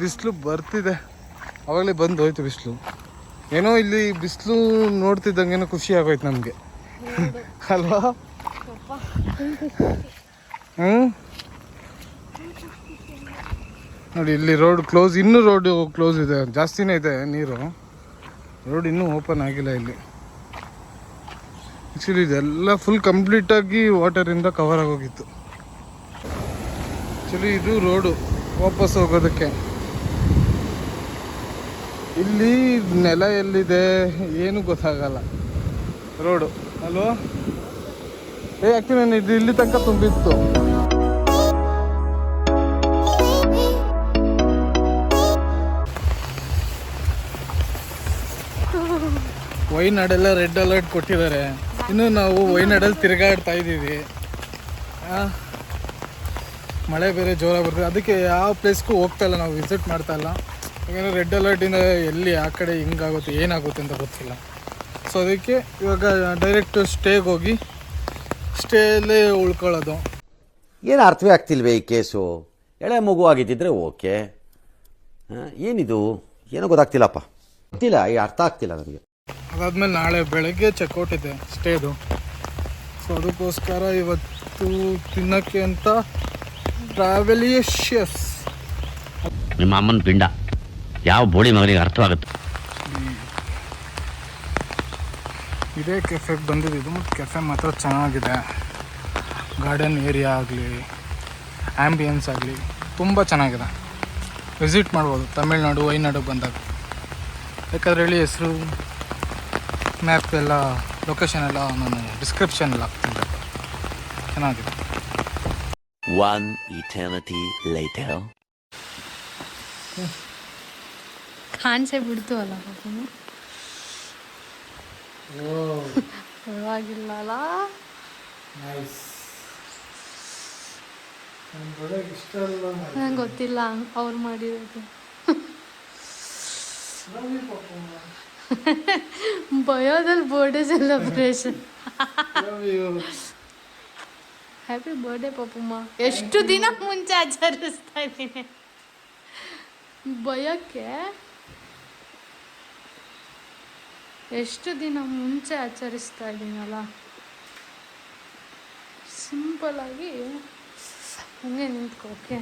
ಬಿಸಿಲು ಬರ್ತಿದೆ, ಅವಾಗಲೇ ಬಂದು ಹೋಯ್ತು ಬಿಸಿಲು. ಏನೋ ಇಲ್ಲಿ ಬಿಸಿಲು ನೋಡ್ತಿದ್ದಂಗೆ ಖುಷಿ ಆಗೋಯ್ತು ನಮಗೆ ಅಲ್ವಾ? ನೋಡಿ ಇಲ್ಲಿ ರೋಡ್ ಕ್ಲೋಸ್, ಇನ್ನೂ ರೋಡು ಕ್ಲೋಸ್ ಇದೆ, ಜಾಸ್ತಿನೇ ಇದೆ ನೀರು. ರೋಡ್ ಇನ್ನೂ ಓಪನ್ ಆಗಿಲ್ಲ ಇಲ್ಲಿ. ಆ್ಯಕ್ಚುಲಿ ಇದೆಲ್ಲ ಫುಲ್ ಕಂಪ್ಲೀಟಾಗಿ ವಾಟರಿಂದ ಕವರ್ ಆಗೋಗಿತ್ತು. ಆ್ಯಕ್ಚುಲಿ ಇದು ರೋಡು ವಾಪಸ್ ಹೋಗೋದಕ್ಕೆ. ಇಲ್ಲಿ ನೆಲ ಎಲ್ಲಿದೆ ಏನು ಗೊತ್ತಾಗಲ್ಲ, ರೋಡು ಅಲ್ವಾ? ಆ್ಯಕ್ಚುಲಿ ನಾನು ಇದು ಇಲ್ಲಿ ತನಕ ತುಂಬಿತ್ತು. ವೈನಾಡೆಲ್ಲ ರೆಡ್ ಅಲರ್ಟ್ ಕೊಟ್ಟಿದ್ದಾರೆ. ಇನ್ನು ನಾವು ವೈನಾಡಲ್ಲಿ ತಿರುಗಾಡ್ತಾ ಇದ್ದೀವಿ. ಮಳೆ ಬೇರೆ ಜೋರಾಗಿ ಬರ್ತದೆ, ಅದಕ್ಕೆ ಯಾವ ಪ್ಲೇಸ್ಗೂ ಹೋಗ್ತಾ ಇಲ್ಲ, ನಾವು ವಿಸಿಟ್ ಮಾಡ್ತಾ ಇಲ್ಲ. ಯಾಕಂದರೆ ರೆಡ್ ಅಲರ್ಟಿಂದ ಎಲ್ಲಿ ಆ ಕಡೆ ಹಿಂಗಾಗುತ್ತೆ ಏನಾಗುತ್ತೆ ಅಂತ ಗೊತ್ತಿಲ್ಲ. ಸೊ ಅದಕ್ಕೆ ಇವಾಗ ಡೈರೆಕ್ಟ್ ಸ್ಟೇಗೆ ಹೋಗಿ ಸ್ಟೇಯಲ್ಲೇ ಉಳ್ಕೊಳ್ಳೋದು. ಏನು ಅರ್ಥವೇ ಆಗ್ತಿಲ್ವೇ ಈ ಕೇಸು? ಎಳೆ ಮಗು ಆಗಿದ್ದಿದ್ರೆ ಓಕೆ, ಏನಿದು ಏನೋ ಗೊತ್ತಾಗ್ತಿಲ್ಲಪ್ಪ, ಗೊತ್ತಿಲ್ಲ, ಈ ಅರ್ಥ ಆಗ್ತಿಲ್ಲ ನನಗೆ. ಅದಾದಮೇಲೆ ನಾಳೆ ಬೆಳಗ್ಗೆ ಚೆಕ್ಔಟ್ ಇದೆ ಸ್ಟೇದು. ಸೊ ಅದಕ್ಕೋಸ್ಕರ ಇವತ್ತು ತಿನ್ನೋಕ್ಕೆ ಅಂತ ಟ್ರಾವೆಲಿಯಸ್. ನಿಮ್ಮ ಅಮ್ಮನ ಪಿಂಡ ಯಾವ ಬೋಳಿ ಮಗನಿಗೆ ಅರ್ಥವಾಗುತ್ತೆ. ಇದೇ ಕೆಫೆಗೆ ಬಂದಿದ್ದು, ಮತ್ತು ಕೆಫೆ ಮಾತ್ರ ಚೆನ್ನಾಗಿದೆ. ಗಾರ್ಡನ್ ಏರಿಯಾ ಆಗಲಿ, ಆ್ಯಂಬಿಯನ್ಸ್ ಆಗಲಿ ತುಂಬ ಚೆನ್ನಾಗಿದೆ. ವಿಸಿಟ್ ಮಾಡ್ಬೋದು ತಮಿಳ್ನಾಡು ವೈನಾಡು ಬಂದಾಗ. ಬೇಕಾದ್ರೆ ಹೇಳಿ ಹೆಸರು, ಮ್ಯಾಪ್ ಎಲ್ಲ, ಲೊಕೇಶನ್ ಎಲ್ಲ ನಾನು ಡಿಸ್ಕ್ರಿಪ್ಷನಲ್ಲಿ ಹಾಕ್ತೀನಿ. ಚೆನ್ನಾಗಿದೆ. One eternity later. ಕಾಣಿಸೇ ಬಿಡ್ತು ಅಲ್ಲ ಪರವಾಗಿಲ್ಲ ಅಲ್ಲ. ನಂಗೆ ಗೊತ್ತಿಲ್ಲ ಅವ್ರು ಮಾಡಿರೋದು. ಬಯೋದಲ್ಲಿ birthday celebration. Happy birthday Pappamma. ಎಷ್ಟು ದಿನ ಮುಂಚೆ ಆಚರಿಸ್ತಾ ಇದ್ದೀನಿ ಬಯೋಕ್ಕೆ, ಎಷ್ಟು ದಿನ ಮುಂಚೆ ಆಚರಿಸ್ತಾ ಇದ್ದೀನಲ್ಲ. ಸಿಂಪಲಾಗಿ ಹಂಗೆ ನಿಂತ್ಕೋಕೆ.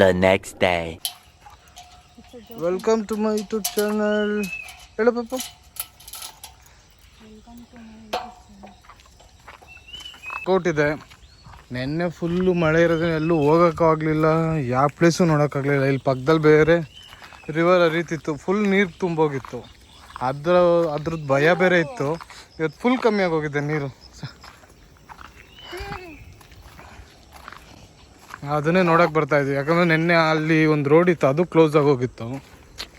The next day. Welcome to my YouTube channel. ಹೇಳು ಪಾಪ. ಕೋಟಿದೆ. ನೆನ್ನೆ ಫುಲ್ಲು ಮಳೆ ಇರೋದ್ರಿಂದ ಎಲ್ಲೂ ಹೋಗೋಕ್ಕಾಗಲಿಲ್ಲ, ಯಾವ ಪ್ಲೇಸು ನೋಡೋಕ್ಕಾಗಲಿಲ್ಲ. ಇಲ್ಲಿ ಪಕ್ಕದಲ್ಲಿ ಬೇರೆ ರಿವರ್ ಹರಿತಿತ್ತು, ಫುಲ್ ನೀರು ತುಂಬೋಗಿತ್ತು. ಅದ್ರದ್ದು ಭಯ ಬೇರೆ ಇತ್ತು. ಇವತ್ತು ಫುಲ್ ಕಮ್ಮಿ ಆಗೋಗಿದೆ ನೀರು. ಅದನ್ನೇ ನೋಡೋಕೆ ಬರ್ತಾಯಿದ್ವಿ. ಯಾಕಂದರೆ ನಿನ್ನೆ ಅಲ್ಲಿ ಒಂದು ರೋಡ್ ಇತ್ತು, ಅದು ಕ್ಲೋಸ್ ಆಗೋಗಿತ್ತು,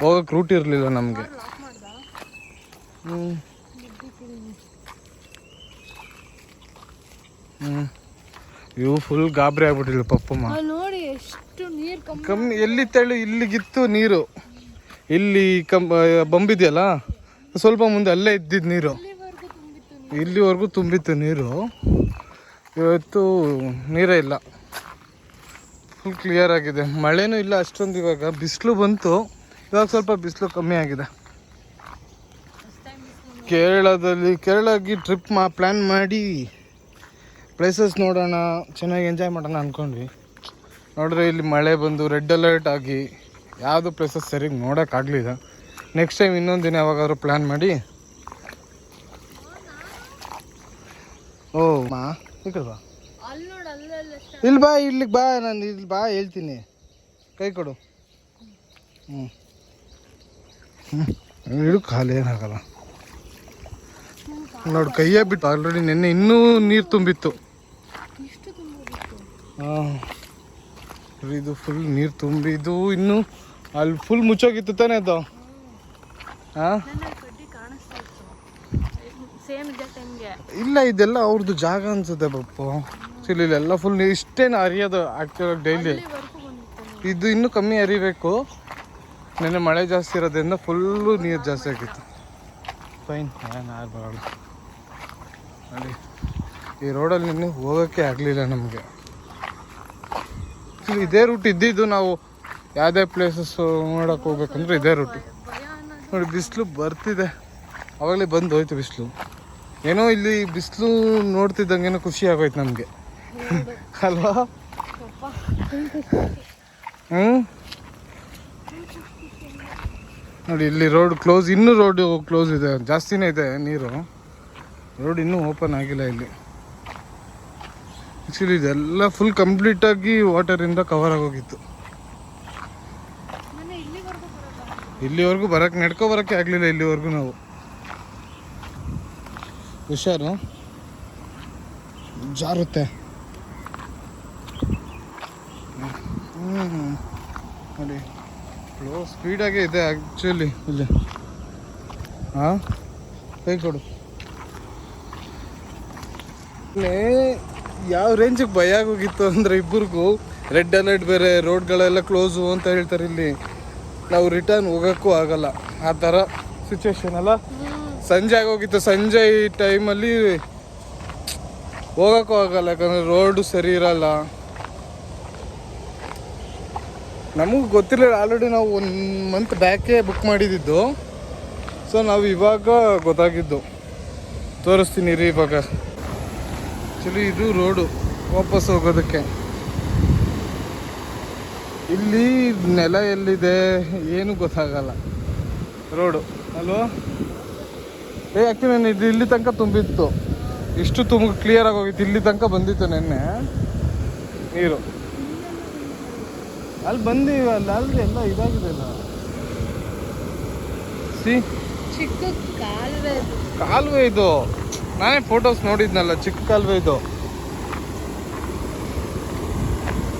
ಹೋಗೋಕ್ಕೆ ರೂಟ್ ಇರಲಿಲ್ಲ ನಮಗೆ. ಇವು ಫುಲ್ ಗಾಬರಿ ಆಗ್ಬಿಟ್ಟಿಲ್ಲ ಪಪ್ಪಮ್ಮ. ನೋಡಿ ಎಷ್ಟು ನೀರು ಕಮ್ಮಿ ಎಲ್ಲಿತ್ತೇಳು, ಇಲ್ಲಿಗಿತ್ತು ನೀರು. ಇಲ್ಲಿ ಬಂಬಿದೆಯಲ್ಲ ಸ್ವಲ್ಪ ಮುಂದೆ ಅಲ್ಲೇ ಇದ್ದಿದ್ದು ನೀರು, ಇಲ್ಲಿವರೆಗೂ ತುಂಬಿತ್ತು ನೀರು. ಇವತ್ತು ನೀರೇ ಇಲ್ಲ, ಫುಲ್ ಕ್ಲಿಯರ್ ಆಗಿದೆ. ಮಳೆನೂ ಇಲ್ಲ ಅಷ್ಟೊಂದು. ಇವಾಗ ಬಿಸಿಲು ಬಂತು, ಇವಾಗ ಸ್ವಲ್ಪ ಬಿಸಿಲು ಕಮ್ಮಿ ಆಗಿದೆ. ಕೇರಳಗೆ ಟ್ರಿಪ್ ಪ್ಲ್ಯಾನ್ ಮಾಡಿ ಪ್ಲೇಸಸ್ ನೋಡೋಣ, ಚೆನ್ನಾಗಿ ಎಂಜಾಯ್ ಮಾಡೋಣ ಅಂದ್ಕೊಂಡ್ವಿ. ನೋಡಿದ್ರೆ ಇಲ್ಲಿ ಮಳೆ ಬಂದು ರೆಡ್ ಅಲರ್ಟ್ ಆಗಿ ಯಾವುದು ಪ್ಲೇಸಸ್ ಸರಿಯಾಗಿ ನೋಡೋಕ್ಕಾಗಲಿಲ್ಲ. ನೆಕ್ಸ್ಟ್ ಟೈಮ್ ಇನ್ನೊಂದು ದಿನ ಯಾವಾಗಾದ್ರೂ ಪ್ಲ್ಯಾನ್ ಮಾಡಿ. ಓ ಮಾ ಈ ಕಡೆ ಬಾ, ಇಲ್ಲಿ ಬಾ, ಇಲ್ಲಿಗೆ ಬಾ, ನಾನು ಇಲ್ಲಿ ಬಾ ಹೇಳ್ತೀನಿ, ಕೈ ಕೊಡು. ಇಡು, ಖಾಲಿ ಏನಾಗಲ್ಲ ನೋಡಿ. ಕೈಯೇ ಬಿಟ್ಟು ಆಲ್ರೆಡಿ ನೆನ್ನೆ ಇನ್ನೂ ನೀರು ತುಂಬಿತ್ತು. ಹಾಂ, ಇದು ಫುಲ್ ನೀರು ತುಂಬಿದ್ದು. ಇನ್ನೂ ಅಲ್ಲಿ ಫುಲ್ ಮುಚ್ಚೋಗಿತ್ತು ತಾನೇ ಅದು. ಹಾಂ, ಇಲ್ಲ ಇದೆಲ್ಲ ಅವ್ರದ್ದು ಜಾಗ ಅನ್ಸುತ್ತೆ ಪಪ್ಪು. ಇಲ್ಲೆಲ್ಲ ಫುಲ್ ಇಷ್ಟೇನು ಹರಿಯೋದು ಆ್ಯಕ್ಚುಲಾಗಿ ಡೈಲಿ. ಇದು ಇನ್ನೂ ಕಮ್ಮಿ ಹರಿಬೇಕು. ನೆನ್ನೆ ಮಳೆ ಜಾಸ್ತಿ ಇರೋದ್ರಿಂದ ಫುಲ್ಲು ನೀರು ಜಾಸ್ತಿ ಆಗಿತ್ತು. ಫೈನ್, ಯಾರು ಬರೋಲ್ಲ ನೋಡಿ. ಈ ರೋಡಲ್ಲಿ ನಿನ್ನೆ ಹೋಗೋಕ್ಕೆ ಆಗಲಿಲ್ಲ ನಮಗೆ. ಇದೇ ರೂಟ್ ಇದ್ದಿದ್ದು, ನಾವು ಯಾವುದೇ ಪ್ಲೇಸಸ್ ನೋಡೋಕೆ ಹೋಗ್ಬೇಕಂದ್ರೆ ಇದೇ ರೂಟು. ನೋಡಿ ಬಿಸಿಲು ಬರ್ತಿದೆ, ಆವಾಗಲೇ ಬಂದು ಹೋಯ್ತು ಬಿಸಿಲು. ಏನೋ ಇಲ್ಲಿ ಬಿಸಿಲು ನೋಡ್ತಿದ್ದಂಗೆ ಖುಷಿ ಆಗೋಯ್ತು ನಮಗೆ ಅಲ್ವಾ? ನೋಡಿ ಇಲ್ಲಿ ರೋಡ್ ಕ್ಲೋಸ್, ಇನ್ನೂ ರೋಡ್ ಕ್ಲೋಸ್ ಇದೆ, ಜಾಸ್ತಿನೇ ಇದೆ ನೀರು. ರೋಡ್ ಇನ್ನೂ ಓಪನ್ ಆಗಿಲ್ಲ ಇಲ್ಲಿ. ಆ್ಯಕ್ಚುಲಿ ಇದೆಲ್ಲ ಫುಲ್ ಕಂಪ್ಲೀಟಾಗಿ ವಾಟರಿಂದ ಕವರ್ ಆಗೋಗಿತ್ತು. ಇಲ್ಲಿವರೆಗೂ ನಡ್ಕೊ ಬರೋಕ್ಕೆ ಆಗಲಿಲ್ಲ ಇಲ್ಲಿವರೆಗೂ ನಾವು. ಹುಷಾರು, ಜಾರುತ್ತೆ. ನೋಡಿ ಫ್ಲೋ ಸ್ಪೀಡಾಗೇ ಇದೆ ಆ್ಯಕ್ಚುಲಿ ಇಲ್ಲಿ. ಹಾಂ, ಕೈ ಕೊಡು. ಯಾವ ರೇಂಜಿಗೆ ಭಯ ಆಗೋಗಿತ್ತು ಅಂದರೆ ಇಬ್ಬರಿಗೂ. ರೆಡ್ ಅಲರ್ಟ್ ಬೇರೆ, ರೋಡ್ಗಳೆಲ್ಲ ಕ್ಲೋಸು ಅಂತ ಹೇಳ್ತಾರೆ ಇಲ್ಲಿ. ನಾವು ರಿಟರ್ನ್ ಹೋಗೋಕ್ಕೂ ಆಗಲ್ಲ, ಆ ಥರ ಸಿಚುವೇಶನ್ ಅಲ್ಲ. ಸಂಜೆ ಆಗೋಗಿತ್ತು, ಸಂಜೆ ಈ ಟೈಮಲ್ಲಿ ಹೋಗೋಕ್ಕೂ ಆಗಲ್ಲ, ಯಾಕಂದರೆ ರೋಡು ಸರಿ ಇರಲ್ಲ. ನಮಗೆ ಗೊತ್ತಿರಲಿಲ್ಲ, ಆಲ್ರೆಡಿ ನಾವು 1 ಮಂತ್ ಬ್ಯಾಕೇ ಬುಕ್ ಮಾಡಿದ್ದು. ಸೊ ನಾವು ಇವಾಗ ಗೊತ್ತಾಗಿದ್ದು, ತೋರಿಸ್ತೀನಿ ರೀ ಇವಾಗ. ಆ್ಯಕ್ಚುಲಿ ಇದು ರೋಡು ವಾಪಸ್ ಹೋಗೋದಕ್ಕೆ. ಇಲ್ಲಿ ನೆಲ ಎಲ್ಲಿದೆ ಏನು ಗೊತ್ತಾಗಲ್ಲ, ರೋಡು ಅಲ್ವಾ? ಆ್ಯಕ್ಚುಲಿ ಇದು ಇಲ್ಲಿ ತನಕ ತುಂಬಿತ್ತು, ಇಷ್ಟು ಕ್ಲಿಯರ್ ಆಗೋಗಿತ್ತು. ಇಲ್ಲಿ ತನಕ ಬಂದಿತ್ತು ನೆನ್ನೆ ನೀರು. ಅಲ್ಲಿ ಬಂದೀವಲ್ಲ, ಅಲ್ಲಿ ಎಲ್ಲ ಇದಾಗಿದೆ ಅಲ್ಲ. ಚಿಕ್ಕ ಕಾಲುವೆ ಇದು, ನಾನೇ ಫೋಟೋಸ್ ನೋಡಿದ್ನಲ್ಲ, ಚಿಕ್ಕ ಕಾಲುವೆ ಇದು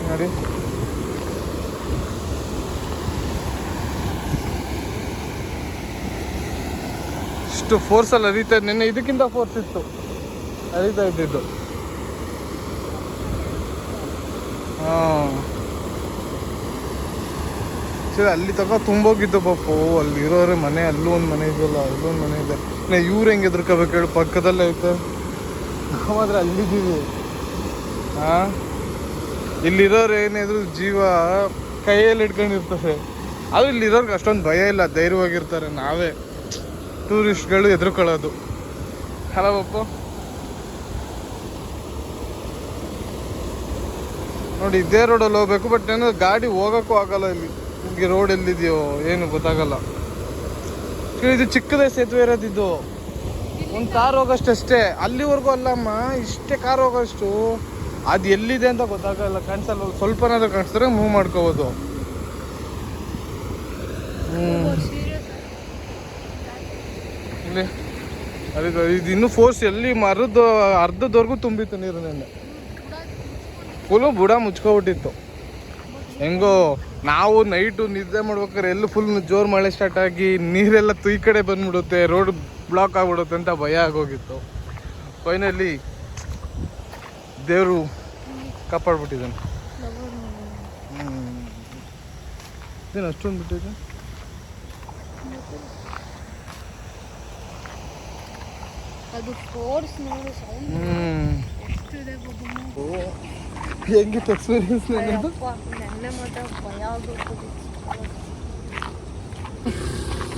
ನೋಡಿ. ಇಷ್ಟು ಫೋರ್ಸಲ್ಲಿ ಹರಿತಾ ಇದ್ದು, ನಿನ್ನೆ ಇದಕ್ಕಿಂತ ಫೋರ್ಸ್ ಇತ್ತು ಹರಿತಾ ಇದ್ದಿದ್ದು. ಹಾಂ, ಸರಿ ಅಲ್ಲಿ ತನಕ ತುಂಬೋಗಿದ್ದು ಪಾಪು. ಅಲ್ಲಿರೋರೆ ಮನೆ, ಅಲ್ಲೂ ಒಂದು ಮನೆ ಇದೆಯಲ್ಲ, ಅಲ್ಲೊಂದು ಮನೆ ಇದೆ. ಇವ್ರು ಹೆಂಗೆ ಎದುರ್ಕೋಬೇಕು ಹೇಳಿ, ಪಕ್ಕದಲ್ಲೇ ಐತೆ. ನಾವಾದ್ರೆ ಅಲ್ಲಿದ್ದೀವಿ. ಹಾಂ, ಇಲ್ಲಿರೋರು ಏನಿದ್ರು ಜೀವ ಕೈಯಲ್ಲಿ ಹಿಡ್ಕೊಂಡಿರ್ತಾರೆ. ಅದು ಇಲ್ಲಿರೋರ್ಗೆ ಅಷ್ಟೊಂದು ಭಯ ಇಲ್ಲ, ಧೈರ್ಯವಾಗಿರ್ತಾರೆ. ನಾವೇ ಟೂರಿಸ್ಟ್ಗಳು ಎದುರ್ಕೊಳ್ಳೋದು ಅಲ್ಲ ಪಪ್ಪು. ನೋಡಿ ಇದೇ ರೋಡಲ್ಲಿ ಹೋಗ್ಬೇಕು, ಬಟ್ ಏನೋ ಗಾಡಿ ಹೋಗೋಕ್ಕೂ ಆಗಲ್ಲ. ಇಲ್ಲಿ ನಿಮಗೆ ರೋಡ್ ಎಲ್ಲಿದೆಯೋ ಏನು ಗೊತ್ತಾಗಲ್ಲ. ಇದು ಚಿಕ್ಕದೇ ಸೇತುವೆ ಇರೋದಿದ್ದು, ಒಂದು ಕಾರ್ ಹೋಗೋಷ್ಟೇ. ಅಲ್ಲಿವರೆಗೂ ಅಲ್ಲಮ್ಮ, ಇಷ್ಟೇ ಕಾರ್ ಹೋಗೋಷ್ಟು. ಅದು ಎಲ್ಲಿದೆ ಅಂತ ಗೊತ್ತಾಗಲ್ಲ, ಕಾಣಿಸಲ್ಲ. ಸ್ವಲ್ಪನಾದ್ರೂ ಕಾಣಿಸಿದ್ರೆ ಮೂವ್ ಮಾಡ್ಕೋಬೋದು. ಇಲ್ಲಿ ಇದು ಇನ್ನೂ ಫೋರ್ಸ್ ಎಲ್ಲಿ ಅರ್ಧದವರೆಗೂ ತುಂಬಿತ್ತು ನೀರು. ನೆನ್ನೆ ಫುಲ್ಲು ಬುಡ ಮುಚ್ಕೊಬಿಟ್ಟಿತ್ತು. ಹೆಂಗೋ ನಾವು ನೈಟು ನಿದ್ದೆ ಮಾಡ್ಬೇಕಾದ್ರೆ ಎಲ್ಲೂ ಫುಲ್ ಜೋರು ಮಳೆ ಸ್ಟಾರ್ಟ್ ಆಗಿ ನೀರೆಲ್ಲ ಈ ಕಡೆ ಬಂದ್ಬಿಡುತ್ತೆ, ರೋಡ್ ಬ್ಲಾಕ್ ಆಗಿಬಿಡುತ್ತೆ ಅಂತ ಭಯ ಆಗೋಗಿತ್ತು. ಫೈನಲಿ ದೇವರು ಕಾಪಾಡ್ಬಿಟ್ಟಿದ್ದಾನೆ. ಏನು ಅಷ್ಟೊಂದು ಬಿಟ್ಟಿದೆ? ಅದು ಫೋರ್ಸ್ ನೋಡಿ, ಸೌಂಡ್ ಎಷ್ಟಿದೆ ಗೊತ್ತು. ಹೆಂಗಿತ್ತು ಎಕ್ಸ್ಪೀರಿಯನ್ಸ್? ನೆನ್ನೆ ಮಾತ್ರ ಭಯ ಆಗೋಗ್ತದೆ.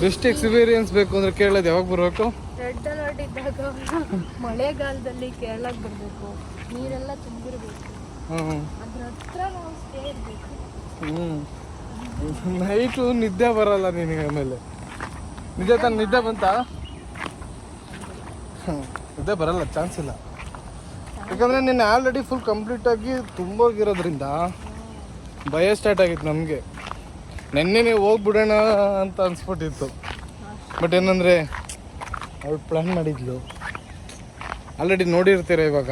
ಬೆಸ್ಟ್ ಎಕ್ಸ್ಪೀರಿಯನ್ಸ್ ಬೇಕು ಅಂದ್ರೆ ಕೇರಳದ ಯಾವಾಗ ಬರಬೇಕು? ರೆಡ್ ಅಲರ್ಟ್ ಇದ್ದಾಗ ಮಳೆಗಾಲದಲ್ಲಿ ಕೇರಳಕ್ಕೆ ಬರಬೇಕು. ನೀರೆಲ್ಲ ತುಂಬಿರ್ಬೇಕು, ಅದ್ರ ಹತ್ರ ನಾವು ಸ್ಟೇ ಇರಬೇಕು. ನೈಟು ನಿದ್ದೆ ಬರಲ್ಲ ನಿನಗೆ. ಆಮೇಲೆ ನಿಜ ತಾನು, ನಿದ್ದೆ ಬಂತಾ? ನಿದ್ದೆ ಬರಲ್ಲ, ಚಾನ್ಸ್ ಇಲ್ಲ. ಯಾಕಂದರೆ ನಿನ್ನೆ ಆಲ್ರೆಡಿ ಫುಲ್ ಕಂಪ್ಲೀಟಾಗಿ ತುಂಬೋಗಿರೋದ್ರಿಂದ ಭಯ ಸ್ಟಾರ್ಟ್ ಆಗಿತ್ತು ನಮಗೆ. ನೆನ್ನೆ ಹೋಗ್ಬಿಡೋಣ ಅಂತ ಅನ್ಸ್ಬಿಟ್ಟಿತ್ತು. ಬಟ್ ಏನಂದರೆ ಅವಳು ಪ್ಲ್ಯಾನ್ ಮಾಡಿದ್ಲು, ಆಲ್ರೆಡಿ ನೋಡಿರ್ತೀರ. ಇವಾಗ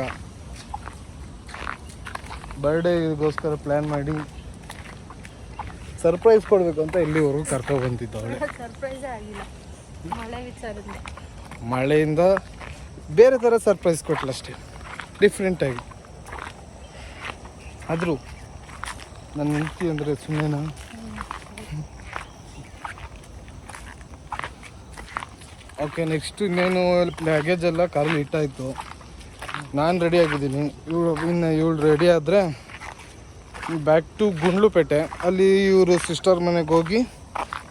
ಬರ್ಡೇಗೋಸ್ಕರ ಪ್ಲ್ಯಾನ್ ಮಾಡಿ ಸರ್ಪ್ರೈಸ್ ಕೊಡಬೇಕು ಅಂತ ಇಲ್ಲಿವರೆಗೂ ಕರ್ಕೊಬಂದಿದ್ದು ಅವಳೆ. ಸರ್ಪ್ರೈಸೇ ಆಗಿಲ್ಲ, ಮಳೆ ವಿಚಾರದಿಂದ. ಮಳೆಯಿಂದ ಬೇರೆ ಥರ ಸರ್ಪ್ರೈಸ್ ಕೊಟ್ಲಷ್ಟೇ, ಡಿಫ್ರೆಂಟಾಗಿ. ಆದರೂ ನನ್ನ ಹೆಂಡತಿ ಅಂದರೆ ಸುಮ್ಮನೆನಾ? ಓಕೆ, ನೆಕ್ಸ್ಟ್ ಇನ್ನೇನು ಲಗೇಜ್ ಎಲ್ಲ ಕಾರಲ್ಲಿ ಇಟ್ಟಾಯಿತು. ನಾನು ರೆಡಿ ಆಗಿದ್ದೀನಿ. ಇವಳು ರೆಡಿ ಆದರೆ ಬ್ಯಾಕ್ ಟು ಗುಂಡ್ಲುಪೇಟೆ. ಅಲ್ಲಿ ಇವರು ಸಿಸ್ಟರ್ ಮನೆಗೆ ಹೋಗಿ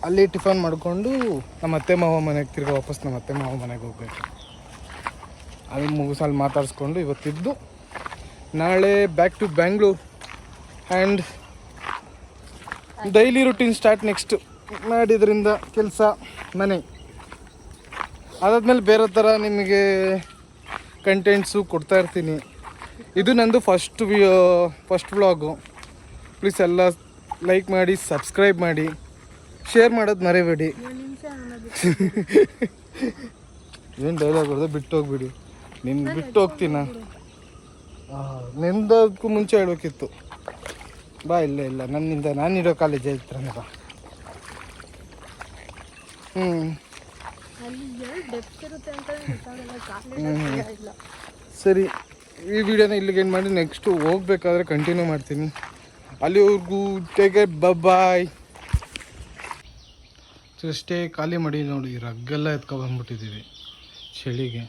ಅಲ್ಲಿ ಟಿಫನ್ ಮಾಡಿಕೊಂಡು ನಮ್ಮ ಅತ್ತೆ ಮಾವ ಮನೆಗೆ ತಿರ್ಗಿ ವಾಪಸ್ ನಮ್ಮ ಅತ್ತೆ ಮಾವ ಮನೆಗೆ ಹೋಗ್ಬೇಕು. ಅಲ್ಲಿ ಮುಗಿಸಲ್ಲಿ ಮಾತಾಡಿಸ್ಕೊಂಡು ಇವತ್ತಿದ್ದು ನಾಳೆ back to Bangalore and daily routine start. Next ಮಾಡಿದ್ರಿಂದ ಕೆಲಸ ಮನೆ ಅದಾದ್ಮೇಲೆ ಬೇರೆ ಥರ ನಿಮಗೆ ಕಂಟೆಂಟ್ಸು ಕೊಡ್ತಾ ಇರ್ತೀನಿ. ಇದು ನಂದು ಫಸ್ಟ್ ವ್ಲಾಗು. ಪ್ಲೀಸ್ ಎಲ್ಲ ಲೈಕ್ ಮಾಡಿ, ಸಬ್ಸ್ಕ್ರೈಬ್ ಮಾಡಿ, ಶೇರ್ ಮಾಡೋದು ಮರಿಬೇಡಿ. ಏನು ಡೈಲಾಗ್ ಹೊಡೆದು ಬಿಟ್ಟು ಹೋಗ್ಬಿಡಿ. ನಿನ್ನ ಬಿಟ್ಟು ಹೋಗ್ತೀನ? ನಿಂದಕ್ಕೂ ಮುಂಚೆ ಹೇಳ್ಬೇಕಿತ್ತು. ಬಾ, ಇಲ್ಲ ನನ್ನಿಂದ ನಾನಿರೋ ಕಾಲೇಜ್ ಹತ್ರನೇ ಬಾ. ಸರಿ, ಈ ವಿಡಿಯೋನ ಇಲ್ಲಿಗೆ ಏನು ಮಾಡಿ ನೆಕ್ಸ್ಟು ಹೋಗ್ಬೇಕಾದ್ರೆ ಕಂಟಿನ್ಯೂ ಮಾಡ್ತೀನಿ. ಅಲ್ಲಿವರೆಗೂ ಟೇಕ್ ಕೇರ್, ಬಾಯ್. ಅಷ್ಟೇ ಖಾಲಿ ಮಾಡಿ ನೋಡಿ, ರಗ್ಗೆಲ್ಲ ಎತ್ಕೊಬಂದ್ಬಿಟ್ಟಿದ್ದೀವಿ ಚಳಿಗೆ.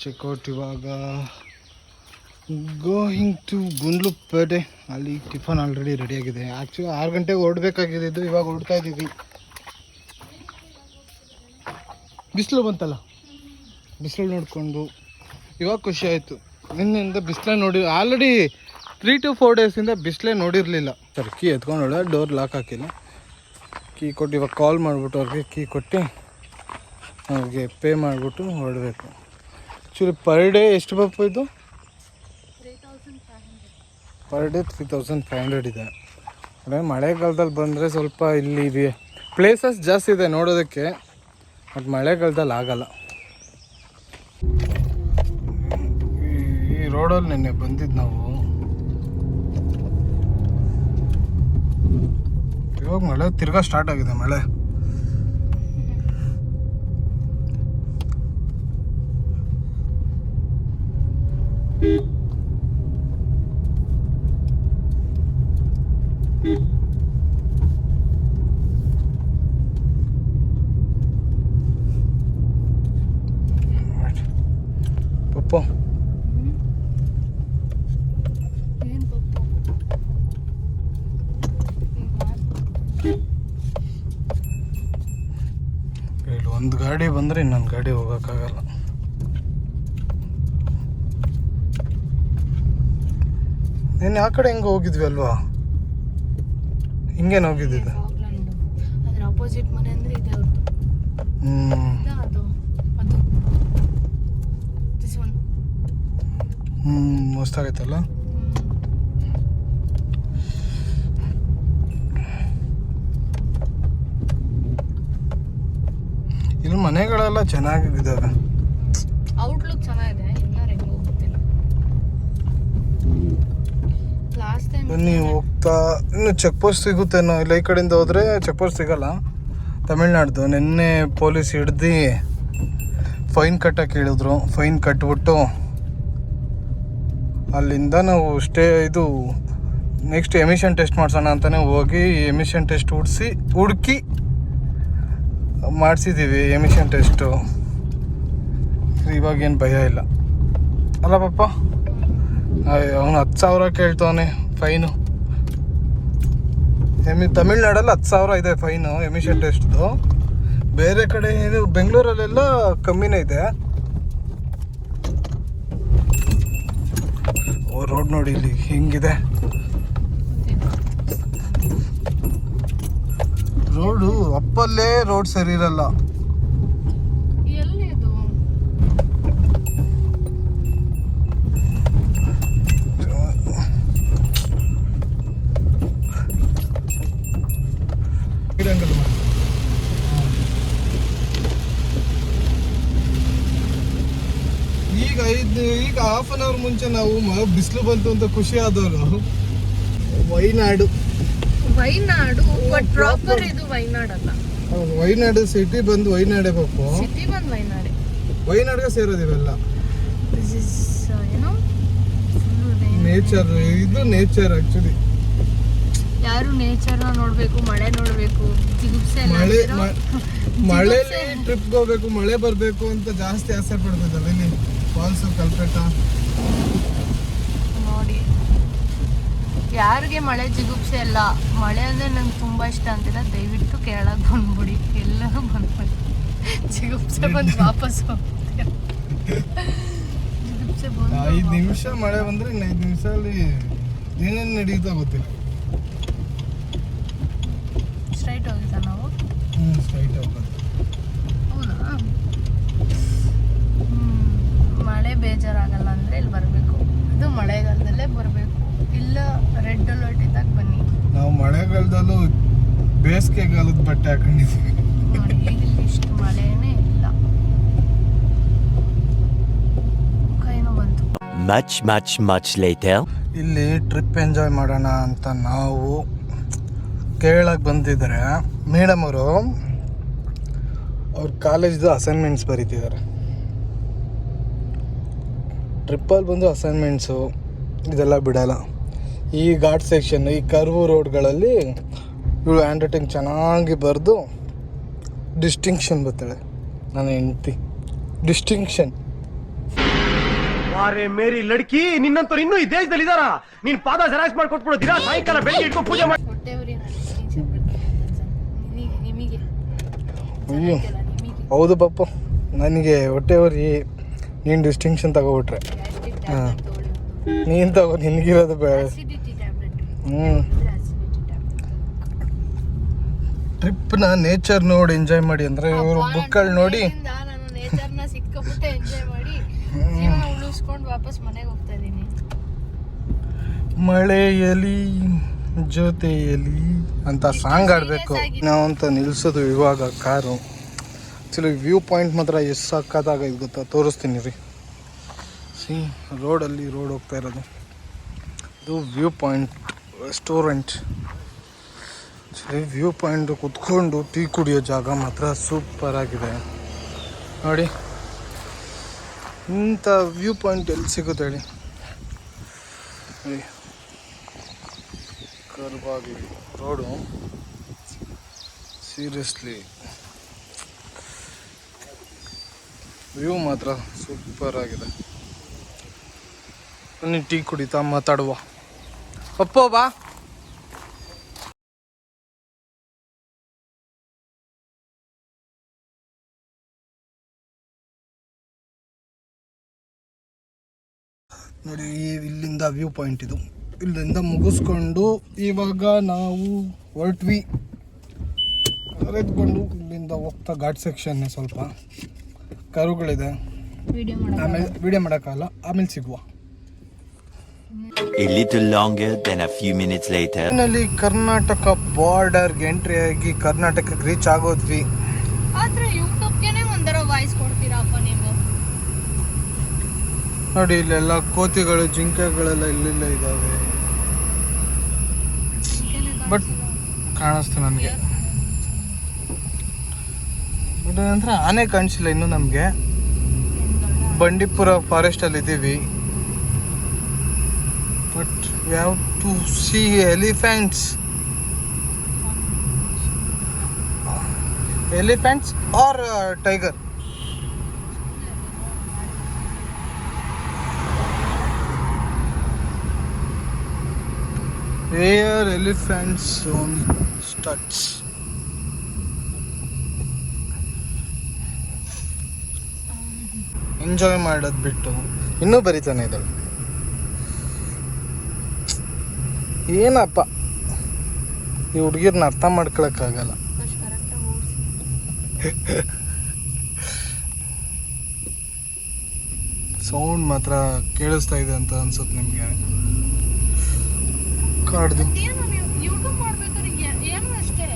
ಚೆಕ್ಔಟ್ ಇವಾಗ ಗೋಯಿಂಗ್ ಟು ಗುಂಡ್ಲುಪೇಟೆ. ಅಲ್ಲಿ ಟಿಫನ್ ಆಲ್ರೆಡಿ ರೆಡಿಯಾಗಿದೆ. ಆ್ಯಕ್ಚುಲಿ 6 ಗಂಟೆಗೆ ಹೊರಡ್ಬೇಕಾಗಿದ್ದು, ಇವಾಗ ಹೊರಡ್ತಾ ಇದ್ದೀವಿ. ಬಿಸಿಲು ಬಂತಲ್ಲ, ಬಿಸಿಲು ನೋಡಿಕೊಂಡು ಇವಾಗ ಖುಷಿ ಆಯಿತು. ನಿನ್ನಿಂದ ಬಿಸಿಲೇ ನೋಡಿ ಆಲ್ರೆಡಿ 3 to 4 ಡೇಸಿಂದ ಬಿಸಿಲೇ ನೋಡಿರಲಿಲ್ಲ. ಸರಿ, ಕೀ ಎತ್ಕೊಂಡೋಳ, ಡೋರ್ ಲಾಕ್ ಹಾಕಿಲ್ಲ. ಕೀ ಕೊಟ್ಟು ಇವಾಗ ಕಾಲ್ ಮಾಡಿಬಿಟ್ಟು ಅವ್ರಿಗೆ ಕೀ ಕೊಟ್ಟು ಅವ್ರಿಗೆ ಪೇ ಮಾಡಿಬಿಟ್ಟು ಹೊರಡಬೇಕು. ಆ್ಯಕ್ಚುಲಿ ಪರ್ ಡೇ ಎಷ್ಟು ಬಪ್ಪು ಇದು? ಪರ್ ಡೇ 3500 ಇದೆ. ಅದೇ ಮಳೆಗಾಲದಲ್ಲಿ ಬಂದರೆ ಸ್ವಲ್ಪ ಇಲ್ಲಿ ಪ್ಲೇಸಸ್ ಜಾಸ್ತಿ ಇದೆ ನೋಡೋದಕ್ಕೆ, ಬಟ್ ಮಳೆಗಾಲದಲ್ಲಿ ಆಗಲ್ಲ. ಈ ರೋಡಲ್ಲಿ ನಿನ್ನೆ ಬಂದಿದ್ದು ನಾವು. ಇವಾಗ ಮಳೆ ತಿರ್ಗಾ ಸ್ಟಾರ್ಟ್ ಆಗಿದೆ. ಮಳೆ ಪಪ್ಪ ಇಲ್ಲಿ ಒಂದು ಗಾಡಿ ಬಂದರೆ ಇನ್ನೊಂದು ಗಾಡಿ ಹೋಗೋಕ್ಕಾಗಲ್ಲ. ನೀನು ಆ ಕಡೆ ಹೆಂಗೆ ಹೋಗಿದ್ವಿ ಅಲ್ವಾ? ಹಿಂಗೇನು ಹೋಗಿದ್ದಿದ್ದು? ಅದ್ರ ಆಪೋಸಿಟ್ ಮನೆ ಅಂದ್ರೆ ಇದೆ ಅವ್ರದ್ದು. ಮಸ್ತಾಗೈತಲ್ಲ. ಇಲ್ಲಿ ಮನೆಗಳೆಲ್ಲ ಚೆನ್ನಾಗಿದ್ದಾವೆ. ಔಟ್ಲುಕ್ ಚೆನ್ನಾಗಿದೆ. ಬನ್ನಿ ಹೋಗ್ತಾ. ಇನ್ನು ಚೆಕ್ ಪೋಸ್ಟ್ ಸಿಗುತ್ತೇನೋ. ಇಲ್ಲ ಈ ಕಡೆಯಿಂದ ಹೋದರೆ ಚೆಕ್ ಪೋಸ್ಟ್ ಸಿಗಲ್ಲ. ತಮಿಳ್ನಾಡ್ದು. ನಿನ್ನೆ ಪೊಲೀಸ್ ಹಿಡ್ದು ಫೈನ್ ಕಟ್ಟಕ್ಕೆ ಹೇಳಿದ್ರು. ಫೈನ್ ಕಟ್ಬಿಟ್ಟು ಅಲ್ಲಿಂದ ನಾವು ಇದು ನೆಕ್ಸ್ಟ್ ಎಮಿಷನ್ ಟೆಸ್ಟ್ ಮಾಡಿಸೋಣ ಅಂತಲೇ ಹೋಗಿ ಎಮಿಷನ್ ಟೆಸ್ಟ್ ಹುಡುಕಿ ಮಾಡಿಸಿದ್ದೀವಿ ಎಮಿಷನ್ ಟೆಸ್ಟು. ಇವಾಗೇನು ಭಯ ಇಲ್ಲ ಅಲ್ಲ ಪಪ್ಪ? ಅವನು 10,000 ಕೇಳ್ತವನೆ ಫೈನು. ತಮಿಳ್ನಾಡಲ್ಲಿ 10,000 ಇದೆ ಫೈನು ಎಮಿಷನ್ ಟೆಸ್ಟ್ದು. ಬೇರೆ ಕಡೆ ಇದು ಬೆಂಗಳೂರಲ್ಲೆಲ್ಲ ಕಮ್ಮಿನೇ ಇದೆ. ರೋಡ್ ನೋಡಿ ಇಲ್ಲಿ ಹಿಂಗಿದೆ ರೋಡು. ಅಪ್ಪಲ್ಲೇ ರೋಡ್ ಸರಿ ಇರಲ್ಲ. ಈಗ 1/2 hour ಮುಂಚೆ ನಾವು ಬಿಸಿಲು ಬಂತು ಅಂತ ಖುಷಿ ಆದವರು. ವೈನಾಡು ಬಟ್ ಪ್ರಾಪರ್ ಇದು ವೈನಾಡ್ ಅಲ್ಲ. ವೈನಾಡು ಸಿಟಿ ಬಂದು ವೈನಾಡೆ ಪಾಪು. ಸಿಟಿ ಬಂದು ವೈನಾಡೆ. ವೈನಾಡ್ಗೆ ಸೇರೋದು ಇವೆಲ್ಲ. ದಿಸ್ ಇಸ್ ನೇಚರ್, ಇದು ನೇಚರ್ ಆಕ್ಚುಲಿ. ಯಾರು ನೇಚರ್ನ ನೋಡ್ಬೇಕು, ಮಳೆ ನೋಡ್ಬೇಕು, ಜಿಗುಪ್ಸೆ ಎಲ್ಲ ಮಳೆ ಇರೋ- ಮಳೆಲಿ ಟ್ರಿಪ್ಗೆ ಹೋಗ್ಬೇಕು, ಮಳೆ ಬರಬೇಕು ಅಂತ ಜಾಸ್ತಿ ಆಸೆ ಪಡ್ತಿದ್ದಲ್ಲ. ಇಲ್ಲಿ ಫಾಲ್ಸ್ ಕಲ್ಪೆಟ್ಟ ನೋಡಿ, ಯಾರಿಗೆ ಮಳೆ ಜಿಗುಪ್ಸೆ ಇಲ್ಲ, ಮಳೆ ಅಂದ್ರೆ ನಂಗೆ ತುಂಬಾ ಇಷ್ಟ ಅಂತಿಲ್ಲ, ದಯವಿಟ್ಟು ಕೇರಳಕ್ಕೆ ಬಂದ್ಬಿಡಿ, ಎಲ್ಲರೂ ಬಂದ್ಬಿಡಿ. ಜಿಗುಪ್ಸೆ ಬಂದು ವಾಪಸ್ ಹೋಗ್ತೀರ. ಜಿಗುಪ್ಸೆ ಬಂದು 5 ನಿಮಿಷ ಮಳೆ ಬಂದ್ರೆ ಇನ್ನು 5 ನಿಮಿಷದಲ್ಲಿ ಏನೇನು ನಡೆಯುತ್ತಾ ಗೊತ್ತಿಲ್ಲ. ಸ್ಟ್ರೈಟ್ ಹೋಗಿದ್ದ ನಾವು. ಸ್ಟ್ರೈಟ್ ಹೋಗೋದು. ಹೌದಾ? ಮಳೆ ಬೇಜಾರಾಗಲ್ಲ ಅಂದ್ರೆ ಇಲ್ಲಿ ಬರಬೇಕು. ಇದು ಮಳೆಗಾಲದಲ್ಲೇ ಬರಬೇಕು, ಇಲ್ಲ ರೆಡ್ ಅಲರ್ಟ್ ಇದ್ದಾಗ ಬನ್ನಿ. ನಾವು ಮಳೆಗಾಲದಲ್ಲೂ ಬೇಸಿಗೆಗಾಲದ ಬಟ್ಟೆ ಹಾಕೊಂಡಿದ್ದೀವಿ. ನೋಡಿ, ಈಗ ಇಲ್ಲಿ ಇಷ್ಟು ಮಳೆನೇ ಇಲ್ಲ. ಕೈನೂ ಬಂತು. Much later. ಇಲ್ಲಿ ಟ್ರಿಪ್ ಎಂಜಾಯ್ ಮಾಡೋಣ ಅಂತ ನಾವು ಕೇರಳಕ್ಕೆ ಬಂದಿದ್ದಾರೆ. ಮೇಡಮ್ ಅವರು ಅವ್ರ ಕಾಲೇಜ್ದು ಅಸೈನ್ಮೆಂಟ್ಸ್ ಬರೀತಿದ್ದಾರೆ. ಟ್ರಿಪ್ಪಲ್ಲಿ ಬಂದು ಅಸೈನ್ಮೆಂಟ್ಸು ಇದೆಲ್ಲ ಬಿಡಲ್ಲ. ಈ ಘಾಟ್ ಸೆಕ್ಷನ್, ಈ ಕರ್ವು ರೋಡ್ಗಳಲ್ಲಿ ಇವಳು ಹ್ಯಾಂಡ್ ರೈಟಿಂಗ್ ಚೆನ್ನಾಗಿ ಬರೆದು ಡಿಸ್ಟಿಂಕ್ಷನ್ ಬರ್ತಾಳೆ. ನನ್ನ ಹೆಂಡ್ತಿ ಡಿಸ್ಟಿಂಕ್ಷನ್. ಅರೆ ಮೇರಿ ಲಡ್ಕಿ, ನಿನ್ನಂತವ್ರು ಇನ್ನೂ ಈ ದೇಶದಲ್ಲಿ ಇದಾರ? ನೀನ್ ಪಾದ ಜೆರಾಕ್ಸ್ ಮಾಡ್ಕೊಟ್ಬಿಡು, ದಿನ ಸಾಯಂಕಾಲ ಬೆಳಿಗ್ಗೆ ಇಟ್ಕೊಂಡು ಪೂಜೆ ಮಾಡಿ. ಹೊಟ್ಟೆವ್ರಿ ನಿಮಗೆ ಅಯ್ಯೋ ನಿಮಗೆ ಹೌದು ಪಪ್ಪು, ನನಗೆ ಹೊಟ್ಟೆ ಉರಿ. ನೀನು ಡಿಸ್ಟಿಂಕ್ಷನ್ ತಗೋಬಿಟ್ರೆ ಹಾಂ, ನೀನು ತಗೋ, ನಿನಗಿರೋದು ಬೇಡ. Acidity tablet. Acidity tablet. ಟ್ರಿಪ್ನ ನೇಚರ್ ನೋಡಿ ಎಂಜಾಯ್ ಮಾಡಿ ಅಂದರೆ ಇವರು ಬುಕ್ಗಳು ನೋಡಿ ನಾನು ನೇಚರ್ನ ಸಿಕ್ಕಾಪಟ್ಟೆ ಎಂಜಾಯ್ ಮಾಡಿ ಜೀವನ ಉಳಿಸ್ಕೊಂಡು ವಾಪಸ್ ಮನೆಗೆ ಹೋಗ್ತಾ ಇದ್ದೀನಿ. ಮಳೆಯಲಿ ಜೊತೆಯಲಿ ಅಂತ ಸಾಂಗ್ ಆಡಬೇಕು ನಾವು ಅಂತ ನಿಲ್ಲಿಸೋದು ಇವಾಗ ಕಾರು. ಆ್ಯಕ್ಚುಲಿ ವ್ಯೂ ಪಾಯಿಂಟ್ ಮಾತ್ರ ಎಷ್ಟು ಸಕ್ಕತ್ತಾಗ ಇದು ಗೊತ್ತಾ, ತೋರಿಸ್ತೀನಿ ರೀ. ಸಿ ರೋಡಲ್ಲಿ ರೋಡ್ ಹೋಗ್ತಾ ಇರೋದು, ಇದು ವ್ಯೂ ಪಾಯಿಂಟ್ ರೆಸ್ಟೋರೆಂಟ್. ಸರಿ, ವ್ಯೂ ಪಾಯಿಂಟ್ ಕುತ್ಕೊಂಡು ಟೀ ಕುಡಿಯೋ ಜಾಗ ಮಾತ್ರ ಸೂಪರ್ ಆಗಿದೆ ನೋಡಿ. ಇಂಥ ವ್ಯೂ ಪಾಯಿಂಟ್ ಎಲ್ಲಿ ಸಿಗುತ್ತೆ ಹೇಳಿ? ಕರ್ವಾಗಿ ರೋಡು, ಸೀರಿಯಸ್ಲಿ ವ್ಯೂ ಮಾತ್ರ ಸೂಪರ್ ಆಗಿದೆ. ಬನ್ನಿ ಟೀ ಕುಡಿತಾ ಮಾತಾಡುವ. ಅಪ್ಪೋ ಬಾ. ನೋಡಿ, ಇಲ್ಲಿಂದ ವ್ಯೂ ಪಾಯಿಂಟ್ ಇದು. ಇಲ್ಲಿಂದ ಮುಗಿಸ್ಕೊಂಡು ಇವಾಗ ನಾವು ಹೊರಟ್ವಿ. ಕರೆದುಕೊಂಡು ಇಲ್ಲಿಂದ ಹೋಗ್ತಾ ಘಾಟ್ ಸೆಕ್ಷನ್ ಸ್ವಲ್ಪ ಕರುಗಳಿದೆ. ಆಮೇಲೆ ವಿಡಿಯೋ ಮಾಡೋಕ್ಕಾಗಲ್ಲ, ಆಮೇಲೆ ಸಿಗುವ. A little longer than a few minutes later. ನಲ್ಲಿ ಕರ್ನಾಟಕ ಬಾರ್ಡರ್ಗೆ ಎಂಟ್ರಿ ಆಗಿ ಕರ್ನಾಟಕಕ್ಕೆ ರೀಚ್ ಆಗೋದ್ವಿ. ಆದ್ರೆ ಯೂಟ್ಯೂಬ್ಗೆನೆ ಒಂದರ ವಾಯ್ಸ್ ಕೊಡ್ತೀರಪ್ಪ ನೀವು. ನೋಡಿ, ಇಲ್ಲೆಲ್ಲ ಕೋತಿಗಳು, ಜಿಂಕೆಗಳೆಲ್ಲ ಇಲ್ಲೆಲ್ಲ ಇದ್ದಾವೆ. ಬಟ್ ಕಾಣಿಸ್ತು ನನಗೆ. ಬಟ್ ನಂತರ ಆನೆ ಕಾಣಿಸಿಲ್ಲ ಇನ್ನು ನಮಗೆ. ಬಂಡೀಪುರ ಫಾರೆಸ್ಟಲ್ಲಿ ಇದ್ದೀವಿ. But we have to see elephants. Elephants are tiger. Rare elephants on studs. Enjoy ಮಾಡೋದು ಬಿಟ್ಟು ಇನ್ನೂ ಬರಿತಾನೆ ಇದ್ದಾಳೆ. ಏನಪ್ಪ ಈ ಹುಡುಗಿರ್ನ ಅರ್ಥ ಮಾಡ್ಕೊಳಕ್ಕಾಗಲ್ಲ. ಸೌಂಡ್ ಮಾತ್ರ ಕೇಳಿಸ್ತಾ ಇದೆ ಅಂತ ಅನ್ಸುತ್ತೆ ನಿಮಗೆ. ಕಾಡ್ದು ಏನು ನೀವು ಯೂಟ್ಯೂಬ್ ಮಾಡ್ಬೇಕಾದ್ರೆ ಏನು ಅಷ್ಟೇ,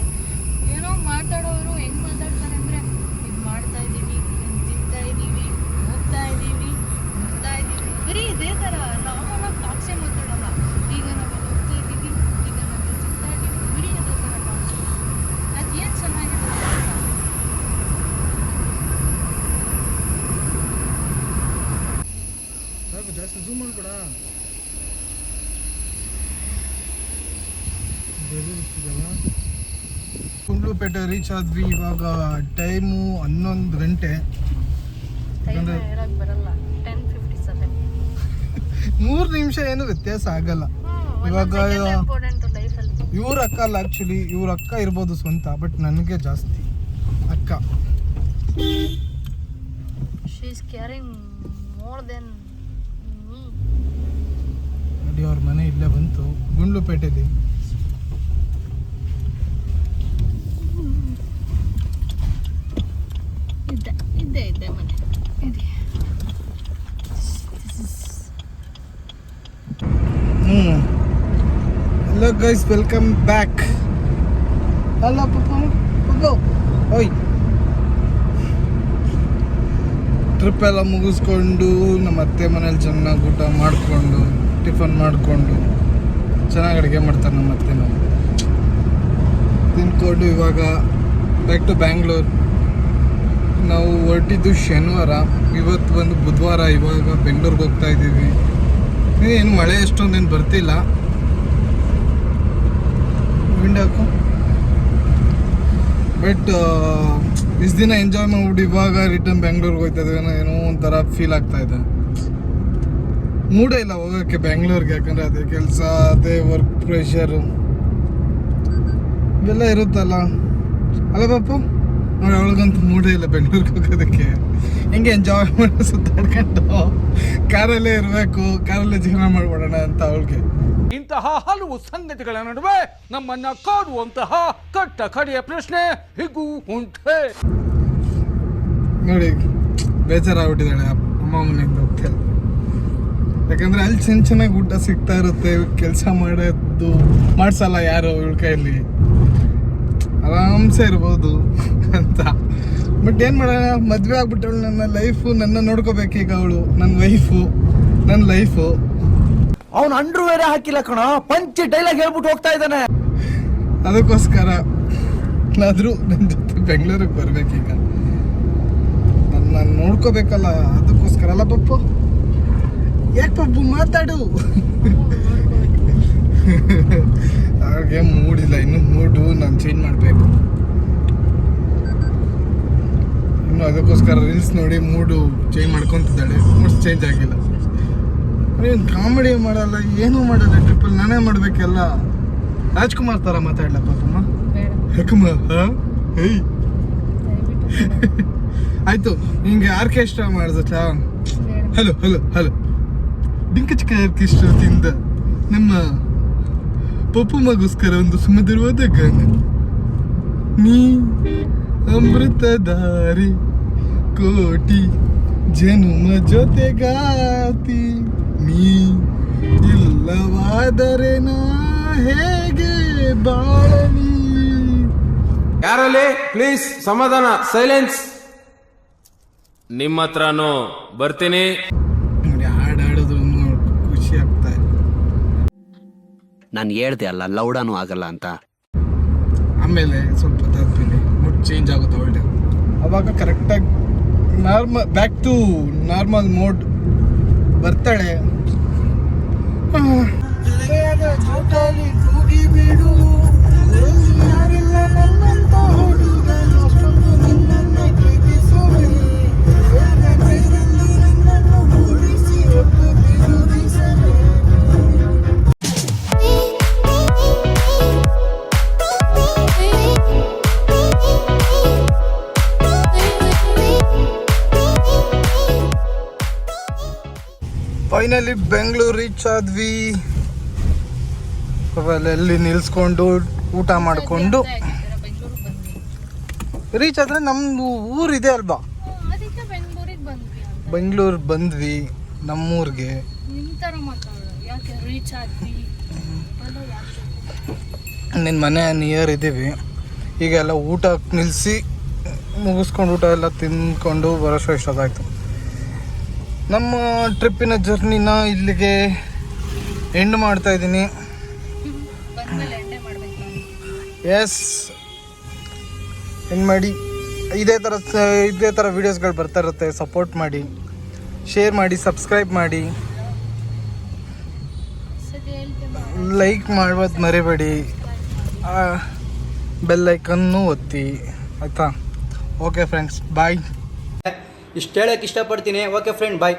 ಏನೋ ಮಾತಾಡೋರು ಹೆಂಗ್ ಮಾತಾಡ್ತಾರೆ ಅಂದ್ರೆ, ಇದು ಮಾಡ್ತಾ ಇದ್ದೀವಿ, ತಿಂತಾ ಇದ್ದೀವಿ, ಹೋಗ್ತಾ ಇದ್ದೀವಿ, ಹೋಗ್ತಾ ಇದ್ದೀವಿ, ಬರೀ ಇದೇ ಥರ ನಾರ್ಮಲಾಗಿ ಟಾಕ್ಸೇ ಮಾತಾಡಲ್ಲ. ಈಗ ನಾವು ಹೋಗ್ತಾ ಇದ್ದೀವಿ, ಈಗ ನಾವು ತಿಂತಾ ಇದ್ದೀವಿ, ಬರೀ ಅದೇ ಥರ ಟಾಕ್ಸ್. ಅದೇನು ಚೆನ್ನಾಗಿದೆ. ಜಾಸ್ತಿ ಝೂಮ್ ಮಾಡ್ಬೇಡ. ತೋರಿಸ್ತಿದ್ದಲ್ಲ. ಗುಂಡ್ಲುಪೇಟೆ ರೀಚ್ ಆದ್ವಿ. ಇವಾಗ ಟೈಮು 11 ಗಂಟೆ. ಬರಲ್ಲ 10:57. 3 ನಿಮಿಷ ಏನು ವ್ಯತ್ಯಾಸ ಆಗಲ್ಲ. ಇವಾಗ ಇಂಪಾರ್ಟೆಂಟ್ ಲೈಫಲ್ಲಿ. ಇವ್ರ ಅಕ್ಕ ಅಲ್ಲ, ಆ್ಯಕ್ಚುಲಿ ಇವ್ರ ಅಕ್ಕ ಇರ್ಬೋದು ಸ್ವಂತ, ಬಟ್ ನನಗೆ ಜಾಸ್ತಿ ಅಕ್ಕ. She is caring more than me. ನೋಡಿ ಅವ್ರ ಮನೆ ಇಲ್ಲೇ ಬಂತು, ಗುಂಡ್ಲುಪೇಟೆಲಿ. ಇದೆ ಮನೆ ಇದೆ. Hello guys, welcome back. ಅಲ್ಲ ಪಪ್ಪು ಓಯ್, ಟ್ರಿಪ್ ಎಲ್ಲ ಮುಗಿಸ್ಕೊಂಡು ನಮ್ಮ ಅತ್ತೆ ಮನೇಲಿ ಚೆನ್ನಾಗಿ ಊಟ ಮಾಡಿಕೊಂಡು ಟಿಫನ್ ಮಾಡಿಕೊಂಡು ಚೆನ್ನಾಗಿ ಅಡುಗೆ ಮಾಡ್ತಾರೆ ನಮ್ಮ ಅತ್ತೆ ಮನೆ. ತಿನ್ಕೊಂಡು ಇವಾಗ ಬ್ಯಾಕ್ ಟು ಬ್ಯಾಂಗ್ಳೂರ್. ನಾವು ಹೊರಟಿದ್ದು ಶನಿವಾರ, ಇವತ್ತು ಬಂದು ಬುಧವಾರ. ಇವಾಗ ಬೆಂಗಳೂರಿಗೆ ಹೋಗ್ತಾ ಇದ್ದೀವಿ. ಏನು ಮಳೆ ಎಷ್ಟೊಂದೇನು ಬರ್ತಿಲ್ಲ. ವಿಂಡೋಕು ಬಟ್ ಇಷ್ಟು ದಿನ ಎಂಜಾಯ್ ಮಾಡ್ಬಿಟ್ಟು ಇವಾಗ ರಿಟರ್ನ್ ಬೆಂಗ್ಳೂರಿಗೆ ಹೋಗ್ತಾ ಇದ್ದೀವಿ. ಏನೋ ಒಂಥರ ಫೀಲ್ ಆಗ್ತಾ ಇದೆ. ಮೂಡೇ ಇಲ್ಲ ಹೋಗೋಕ್ಕೆ ಬೆಂಗ್ಳೂರಿಗೆ, ಯಾಕಂದರೆ ಅದೇ ಕೆಲಸ, ಅದೇ ವರ್ಕ್ ಪ್ರೆಷರು ಇವೆಲ್ಲ ಇರುತ್ತಲ್ಲ. ಅಲ್ಲ ಪಾಪು, ನೋಡಿ ಅವಳಿಗಂತೂ ಮೂಡೇ ಇಲ್ಲ ಬೆಂಗ್ಳೂರಿಗೆ ಹೋಗೋದಕ್ಕೆ. ಹೆಂಗೆ ಎಂಜಾಯ್ ಮಾಡಿ ಸುತ್ತಾಡ್ಕೊಂಡು ಕಾರಲ್ಲೇ ಇರಬೇಕು, ಕಾರಲ್ಲೇ ಜೀವನ ಮಾಡ್ಬಿಡೋಣ ಅಂತ ಅವಳಿಗೆ. ಇಂತಹ ಹಲವು ಸಂಗತಿಗಳ ನಡುವೆ ನಮ್ಮನ್ನ ಕಾಡುವಂತಹ ಕಟ್ಟ ಕಡೆಯ ಪ್ರಶ್ನೆ ಹೀಗೂ ಉಂಟೆ. ನೋಡಿ ಬೇಜಾರಾಗ್ಬಿಟ್ಟಿದ್ದಾಳೆ ಅಮ್ಮ ಮನೆಯಿಂದ ಹೋಗ್ತಾ. ಯಾಕಂದ್ರೆ ಅಲ್ಲಿ ಚೆನ್ನಾಗಿ ಊಟ ಸಿಗ್ತಾ ಇರುತ್ತೆ, ಕೆಲಸ ಮಾಡೋದು ಮಾಡ್ಸಲ್ಲ ಯಾರು ಇವಳ ಕೈಯಲ್ಲಿ, ಆರಾಮ್ಸೆ ಇರ್ಬೋದು ಅಂತ. ಬಟ್ ಏನು ಮಾಡೋಣ, ಮದುವೆ ಆಗ್ಬಿಟ್ಟವಳು. ನನ್ನ ಲೈಫು ನನ್ನ ನೋಡ್ಕೋಬೇಕೀಗ ಅವಳು. ನನ್ನ ವೈಫು, ನನ್ನ ಲೈಫು. ಅವ್ನು ಅಂಡ್ರು ಬೇರೆ ಹಾಕಿಲ್ಲ ಕಣ, ಪಂಚ್ ಡೈಲಾಗ್ ಹೇಳ್ಬಿಟ್ಟು ಹೋಗ್ತಾ ಇದ್ದಾನೆ. ಅದಕ್ಕೋಸ್ಕರ ಆದರೂ ನನ್ನ ಜೊತೆ ಬೆಂಗಳೂರಿಗೆ ಬರ್ಬೇಕೀಗ. ನನ್ನ ನೋಡ್ಕೋಬೇಕಲ್ಲ, ಅದಕ್ಕೋಸ್ಕರ. ಅಲ್ಲ ಪಪ್ಪು, ಯಾಕೆ ಪಪ್ಪು ಮಾತಾಡು. ಅವ್ರಿಗೆ ಮೂಡಿಲ್ಲ ಇನ್ನು, ಮೂಡು ನಾನು ಚೇಂಜ್ ಮಾಡಬೇಕು ಇನ್ನು. ಅದಕ್ಕೋಸ್ಕರ ರೀಲ್ಸ್ ನೋಡಿ ಮೂಡು ಚೇಂಜ್ ಮಾಡ್ಕೊತಿದ್ದಾಳೆ. ಮೂಡ್ಸ್ ಚೇಂಜ್ ಆಗಿಲ್ಲ. ಏನು ಕಾಮಿಡಿ ಮಾಡಲ್ಲ, ಏನೂ ಮಾಡಲ್ಲ. ಟ್ರಿಪ್ಪಲ್ಲಿ ನಾನೇ ಮಾಡಬೇಕೆಲ್ಲ. ರಾಜ್ಕುಮಾರ್ ಥರ ಮಾತಾಡ್ಲ ಪಾಪಮ್ಮ. ಯಾಕಮ್ಮ ಹೇಯ್ ಆಯಿತು, ನಿಂಗೆ ಆರ್ಕೆಸ್ಟ್ರಾ ಮಾಡಿದಲ್ಲ. ಹಲೋ ಹಲೋ ಹಲೋ, ಡಿಂಕ ಚಿಕ್ಕ ಆರ್ಕೆಸ್ಟ್ರಾ ತಿಂದ ನಮ್ಮ ಪಪ್ಪು ಮಗೋಸ್ಕರ ಒಂದು ಸುಮಧುರವಾದ ಗಾನ. ನೀ ಅಮೃತಧಾರಿ ಕೋಟಿ ಜನುಮ ಜೊತೆಗಾತಿ, ನೀ ಇಲ್ಲವಾದರೆ ನಾ ಹೇಗೆ ಬಾಳಲಿ. ಯಾರಲ್ಲಿ ಪ್ಲೀಸ್ ಸಮಾಧಾನ, ಸೈಲೆನ್ಸ್. ನಿಮ್ಮ ಹತ್ರನೂ ಬರ್ತೀನಿ. ನೋಡಿ ಹಾಡಾಡೋದು ಖುಷಿ ಆಗ್ತಾ ಇದೆ. ನಾನು ಹೇಳ್ದೆ ಅಲ್ಲ ಲೌಡಾನು ಆಗಲ್ಲ ಅಂತ. ಆಮೇಲೆ ಸ್ವಲ್ಪ ಹೊತ್ತಾದ್ಮೇಲೆ ಮೂಡ್ ಚೇಂಜ್ ಆಗುತ್ತೆ ಒಳ್ಳೆ. ಅವಾಗ ಕರೆಕ್ಟಾಗಿ ಬ್ಯಾಕ್ ಟು ನಾರ್ಮಲ್ ಮೋಡ್ ಬರ್ತಾಳೆ. ಫೈನಲಿ ಬೆಂಗಳೂರು ರೀಚ್ ಆದ್ವಿ. ಎಲ್ಲಿ ನಿಲ್ಸ್ಕೊಂಡು ಊಟ ಮಾಡಿಕೊಂಡು ಬೆಂಗಳೂರಿಗೆ ಬಂದ್ವಿ. ರೀಚ್ ಆದರೆ ನಮ್ಮದು ಊರಿದೆ ಅಲ್ವಾ, ಅದಕ್ಕೆ ಬೆಂಗಳೂರಿಗೆ ಬಂದ್ವಿ ಅಂತ. ಬೆಂಗಳೂರು ಬಂದ್ವಿ ನಮ್ಮೂರಿಗೆ. ನಿಮ್ಮ ಥರ ಮಾತಾಡೋದು ಯಾಕೆ ರೀಚ್ ಆದ್ವಿ ಅಲ್ಲ, ಯಾಕೆ ನಿನ್ನ ಮನೆ ನಿಯರ್ ಇದ್ದೀವಿ. ಈಗ ಎಲ್ಲ ಊಟ ನಿಲ್ಲಿಸಿ ಮುಗಿಸ್ಕೊಂಡು ಊಟ ಎಲ್ಲ ತಿಂದ್ಕೊಂಡು ಬರೋಷ್ಟು ಇಷ್ಟೊತ್ತಾಯಿತು. ನಮ್ಮ ಟ್ರಿಪ್ಪಿನ ಜರ್ನಿನ ಇಲ್ಲಿಗೆ ಎಂಡ್ ಮಾಡ್ತಾಯಿದ್ದೀನಿ. ಬಂದ್ಮೇಲೆ ಎಂಡೆ ಮಾಡ್ಬೇಕು ನಾನು. ಎಸ್, ಎಂಡ್ ಮಾಡಿ. ಇದೇ ಥರ ವೀಡಿಯೋಸ್ಗಳು ಬರ್ತಾ ಇರುತ್ತೆ. ಸಪೋರ್ಟ್ ಮಾಡಿ, ಶೇರ್ ಮಾಡಿ, ಸಬ್ಸ್ಕ್ರೈಬ್ ಮಾಡಿ, ಸರಿ ಹೇಳ್ತೇನೆ. ಲೈಕ್ ಮಾಡೋದು ಮರಿಬೇಡಿ. ಬೆಲ್ ಐಕನ್ನು ಒತ್ತಿ ಆಯಿತಾ. ಓಕೆ ಫ್ರೆಂಡ್ಸ್, ಬಾಯ್. ಇಷ್ಟು ಹೇಳೋಕ್ಕೆ ಇಷ್ಟಪಡ್ತೀನಿ. ಓಕೆ ಫ್ರೆಂಡ್, ಬಾಯ್.